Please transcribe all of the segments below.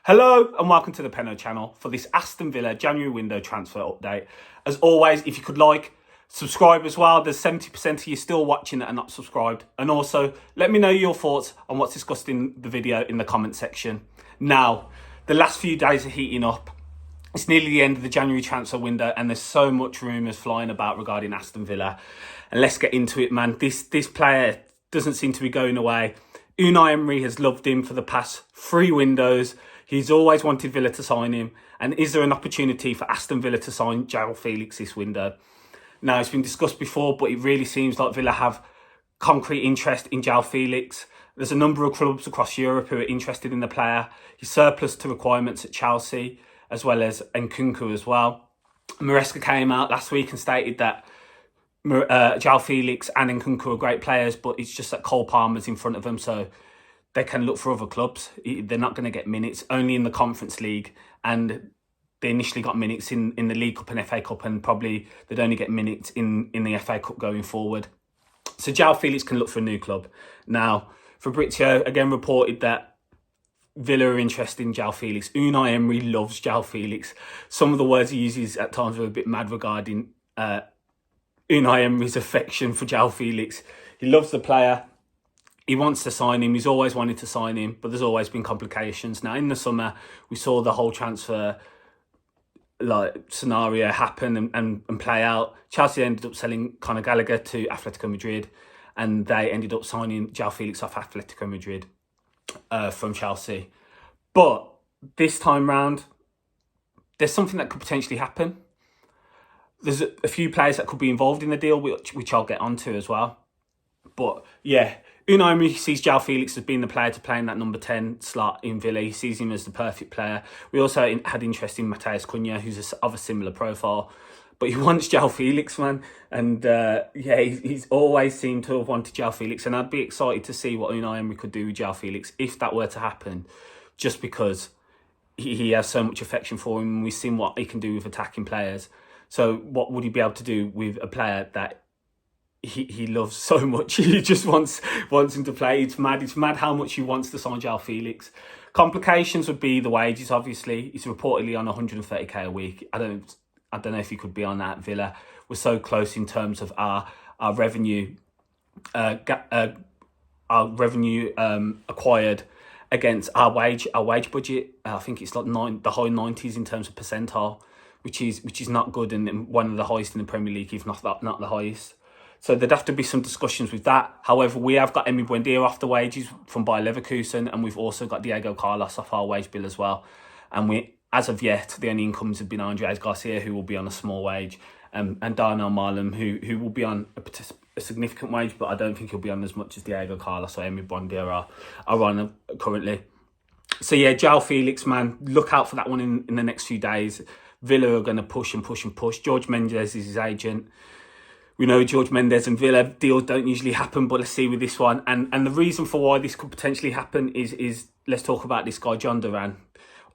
Hello and welcome to the Penno Channel for this Aston Villa January window transfer update. As always, if you could subscribe as well. There's 70% of you still watching that are not subscribed. And also, let me know your thoughts on what's discussed in the video in the comment section. Now, the last few days are heating up. It's nearly the end of the January transfer window and there's so much rumours flying about regarding Aston Villa. And let's get into it, man. This player doesn't seem to be going away. Unai Emery has loved him for the past 3 windows. He's always wanted Villa to sign him. And is there an opportunity for Aston Villa to sign Joao Felix this window? Now, it's been discussed before, but it really seems like Villa have concrete interest in Joao Felix. There's a number of clubs across Europe who are interested in the player. He's surplus to requirements at Chelsea, as well as Nkunku as well. Maresca came out last week and stated that Joao Felix and Nkunku are great players, but it's just that Cole Palmer's in front of them, so they can look for other clubs. They're not going to get minutes, only in the Conference League, and they initially got minutes in the League Cup and FA Cup, and probably they'd only get minutes in the FA Cup going forward. So Joao Felix can look for a new club. Now, Fabrizio again reported that Villa are interested in Joao Felix. Unai Emery loves Joao Felix. Some of the words he uses at times are a bit mad regarding Unai Emery's affection for Joao Felix. He loves the player. He wants to sign him. He's always wanted to sign him, but there's always been complications. Now, in the summer, we saw the whole transfer scenario happen and play out. Chelsea ended up selling Conor Gallagher to Atletico Madrid, and they ended up signing Joao Felix off Atletico Madrid from Chelsea. But this time round, there's something that could potentially happen. There's a few players that could be involved in the deal, which I'll get onto as well. But yeah, Unai Emery sees Joao Felix as being the player to play in that number 10 slot in Villa. He sees him as the perfect player. We also had interest in Matheus Cunha, who's of a similar profile. But he wants Joao Felix, man. And he's always seemed to have wanted Joao Felix. And I'd be excited to see what Unai Emery could do with Joao Felix if that were to happen, just because he has so much affection for him and we've seen what he can do with attacking players. So what would he be able to do with a player that he loves so much? He just wants him to play. It's mad how much he wants to sign Joao Felix. Complications would be the wages, obviously. He's reportedly on 130k a week. I don't know if he could be on that. Villa. We're so close in terms of our revenue acquired against our wage budget. I think it's like the high 90s in terms of percentile, which is not good, and one of the highest in the Premier League, if not the highest. So there'd have to be some discussions with that. However, we have got Emi Buendia off the wages from Bayer Leverkusen, and we've also got Diego Carlos off our wage bill as well. And as of yet, the only incomes have been Andres Garcia, who will be on a small wage, and Darnell Marlon, who will be on a significant wage, but I don't think he'll be on as much as Diego Carlos or Emi Buendia are on currently. So yeah, Joao Felix, man, look out for that one in the next few days. Villa are going to push and push and push. George Mendes is his agent. We know George Mendes and Villa deals don't usually happen, but let's see with this one. And the reason for why this could potentially happen is let's talk about this guy, Jhon Duran.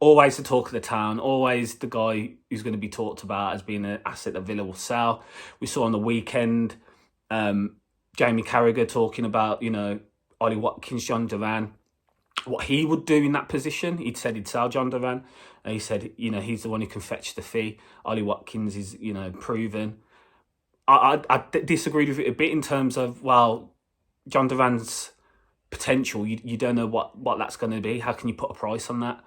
Always the talk of the town, always the guy who's going to be talked about as being an asset that Villa will sell. We saw on the weekend Jamie Carragher talking about, Ollie Watkins, Jhon Duran, what he would do in that position. He'd said he'd sell Jhon Duran. He said, he's the one who can fetch the fee. Ollie Watkins is, proven. I disagreed with it a bit in terms of, Jhon Duran's potential, you don't know what that's going to be. How can you put a price on that?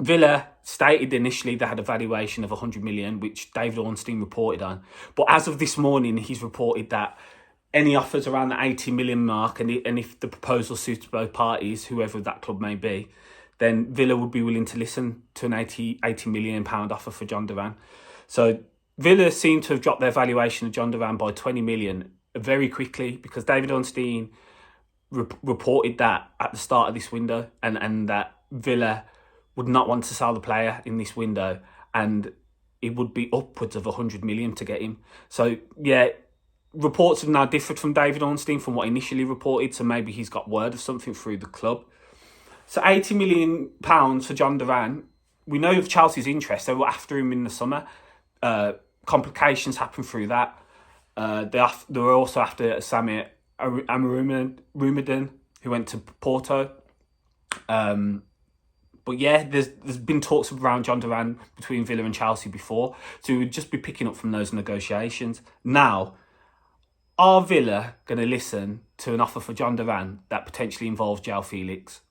Villa stated initially they had a valuation of 100 million, which David Ornstein reported on. But as of this morning, he's reported that any offers around the 80 million mark, and if the proposal suits both parties, whoever that club may be, then Villa would be willing to listen to an 80 million pound offer for Jhon Duran. So Villa seem to have dropped their valuation of Jhon Duran by 20 million very quickly, because David Ornstein reported that at the start of this window, and that Villa would not want to sell the player in this window, and it would be upwards of 100 million to get him. So yeah, reports have now differed from David Ornstein from what initially reported, so maybe he's got word of something through the club. So £80 million for Jhon Duran. We know of Chelsea's interest. They were after him in the summer. Complications happened through that. They were also after Samir Amroumadin, who went to Porto. But yeah, there's been talks around Jhon Duran between Villa and Chelsea before, so we would just be picking up from those negotiations. Now, are Villa going to listen to an offer for Jhon Duran that potentially involves Joao Felix?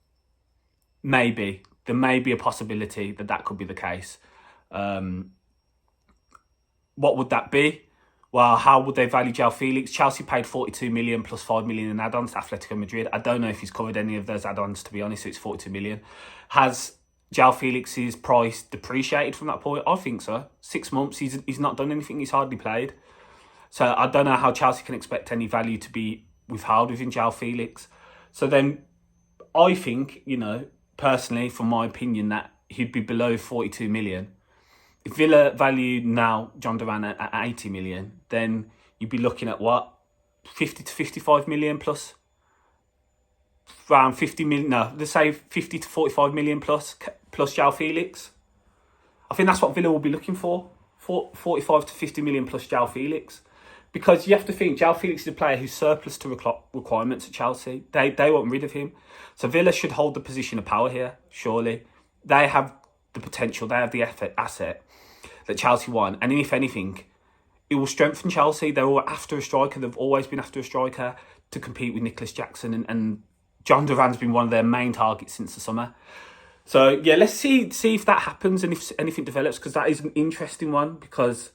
Maybe. There may be a possibility that that could be the case. What would that be? Well, how would they value Joao Felix? Chelsea paid 42 million plus 5 million in add-ons to Atletico Madrid. I don't know if he's covered any of those add-ons, to be honest, so it's 42 million. Has Joao Felix's price depreciated from that point? I think so. 6 months, he's not done anything, he's hardly played. So I don't know how Chelsea can expect any value to be withheld within Joao Felix. So then I think, you know, personally, from my opinion, that he'd be below 42 million. If Villa value now Jhon Duran at 80 million, then you'd be looking at what? 50 to 55 million plus? Around 50 million, no, let's say 50 to 45 million plus Joao Felix. I think that's what Villa will be looking for 45 to 50 million plus Joao Felix. Because you have to think, Joao Felix is a player who's surplus to requirements at Chelsea. They want rid of him. So Villa should hold the position of power here, surely. They have the potential, they have the asset that Chelsea want. And if anything, it will strengthen Chelsea. They're all after a striker. They've always been after a striker to compete with Nicholas Jackson. And Jhon Duran's been one of their main targets since the summer. So, yeah, let's see if that happens and if anything develops, because that is an interesting one. Because,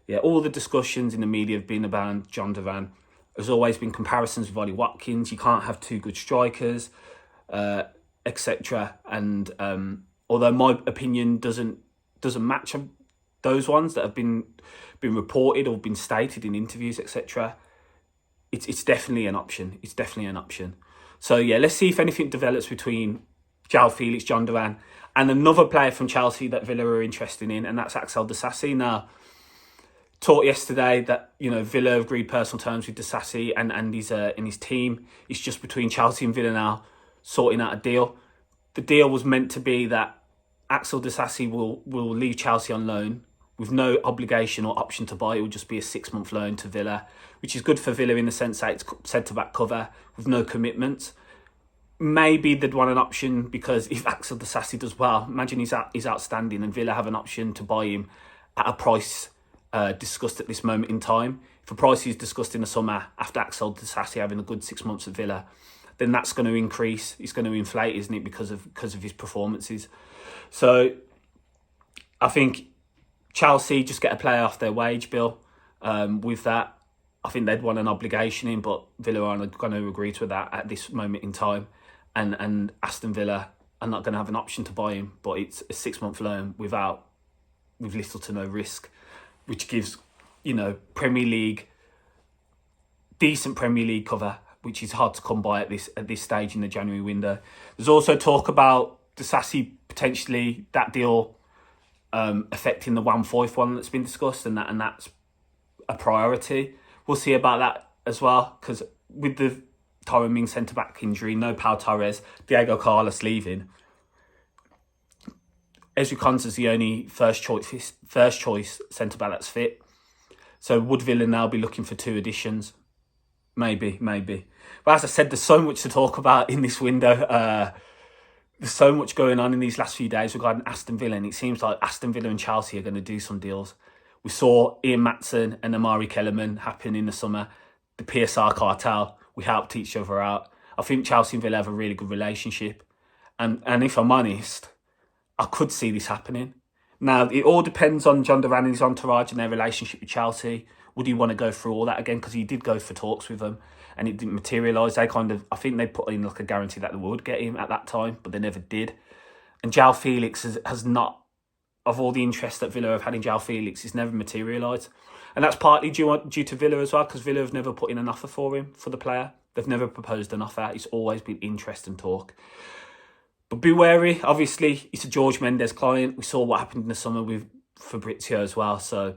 yeah, all the discussions in the media have been about Jhon Duran. There's always been comparisons with Ollie Watkins. You can't have two good strikers, etc. And although my opinion doesn't match those ones that have been reported or been stated in interviews, etc., it's definitely an option. It's definitely an option. So yeah, let's see if anything develops between Joao Felix, Jhon Duran, and another player from Chelsea that Villa are interested in, and that's Axl Disasi. Now, talked yesterday that, you know, Villa agreed personal terms with Disasi and his team. It's just between Chelsea and Villa now sorting out a deal. The deal was meant to be that Axl Disasi will leave Chelsea on loan with no obligation or option to buy. It will just be a 6-month loan to Villa, which is good for Villa in the sense that it's centre-back cover with no commitments. Maybe they'd want an option, because if Axl Disasi does well, imagine he's outstanding and Villa have an option to buy him at a price discussed at this moment in time. If a price is discussed in the summer after Axl Disasi having a good 6 months at Villa, then that's going to increase. It's going to inflate, isn't it, because of his performances. So I think Chelsea just get a player off their wage bill. With that, I think they'd want an obligation in, but Villa aren't going to agree to that at this moment in time. And Aston Villa are not going to have an option to buy him, but it's a 6-month loan with little to no risk, which gives, you know, decent Premier League cover, which is hard to come by at this stage in the January window. There's also talk about Disasi potentially, that deal affecting the 1/4 one that's been discussed, and that's a priority. We'll see about that as well, because with the Tyrone Mings centre-back injury, no Pau Torres, Diego Carlos leaving, Ezri Konsa's the only first choice centre-back that's fit. So would Villa now be looking for 2 additions? Maybe. But as I said, there's so much to talk about in this window. There's so much going on in these last few days regarding Aston Villa, and it seems like Aston Villa and Chelsea are going to do some deals. We saw Ian Maatsen and Amari Kellerman happen in the summer. The PSR cartel, we helped each other out. I think Chelsea and Villa have a really good relationship. And if I'm honest, I could see this happening. Now, it all depends on Jhon Duran and his entourage and their relationship with Chelsea. Would he want to go through all that again? Because he did go for talks with them and it didn't materialise. I think they put in like a guarantee that they would get him at that time, but they never did. And Joao Felix has not, of all the interest that Villa have had in Joao Felix, it's never materialised. And that's partly due to Villa as well, because Villa have never put in an offer for him, for the player. They've never proposed an offer. It's always been interest and talk. But be wary. Obviously, it's a George Mendes client. We saw what happened in the summer with Fabrizio as well. So,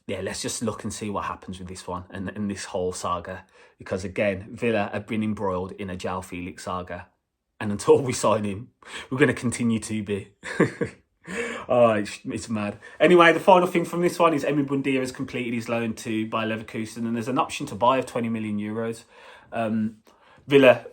yeah, let's just look and see what happens with this one and this whole saga. Because, again, Villa have been embroiled in a Joao Felix saga. And until we sign him, we're going to continue to be. Oh, it's mad. Anyway, the final thing from this one is Emi Buendia has completed his loan to Bayer Leverkusen, and there's an option to buy of 20 million euros. Villa,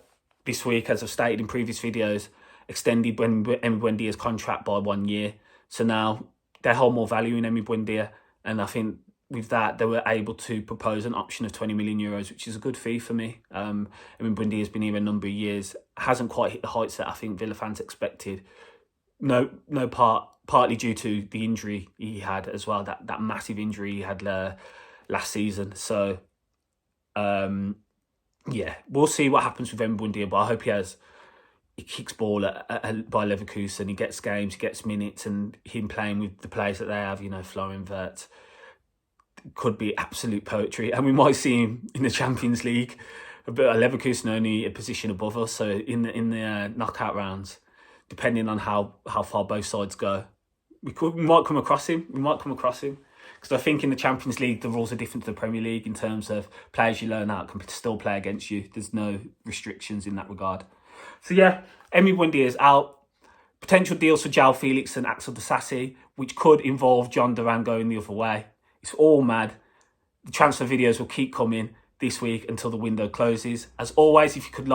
this week, as I've stated in previous videos, extended Emi Buendia's contract by 1 year. So now they hold more value in Emi Buendia. And I think with that, they were able to propose an option of 20 million euros, which is a good fee for me. Emi Buendia has been here a number of years, hasn't quite hit the heights that I think Villa fans expected. Partly due to the injury he had as well, that massive injury he had last season. So, yeah, we'll see what happens with Emi Buendia, but I hope he kicks ball at Bayer Leverkusen, he gets games, he gets minutes, and him playing with the players that they have, Florian Wirtz, could be absolute poetry. And we might see him in the Champions League, but Leverkusen only a position above us, so in the knockout rounds, depending on how far both sides go, we might come across him. Because I think in the Champions League, the rules are different to the Premier League in terms of players you loan out can still play against you. There's no restrictions in that regard. So yeah, Emi Buendia is out. Potential deals for Joao Felix and Axl Disasi, which could involve Jhon Duran going the other way. It's all mad. The transfer videos will keep coming this week until the window closes. As always, if you could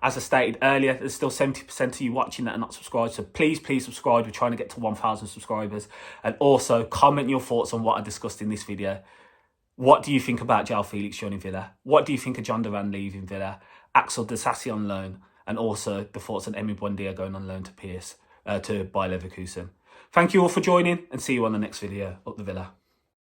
as I stated earlier, there's still 70% of you watching that are not subscribed. So please subscribe. We're trying to get to 1,000 subscribers. And also comment your thoughts on what I discussed in this video. What do you think about Joao Felix joining Villa? What do you think of Jhon Duran leaving Villa? Axl Disasi on loan? And also the thoughts on Emi Buendia going on loan to Bayer Leverkusen. Thank you all for joining, and see you on the next video. Up the Villa.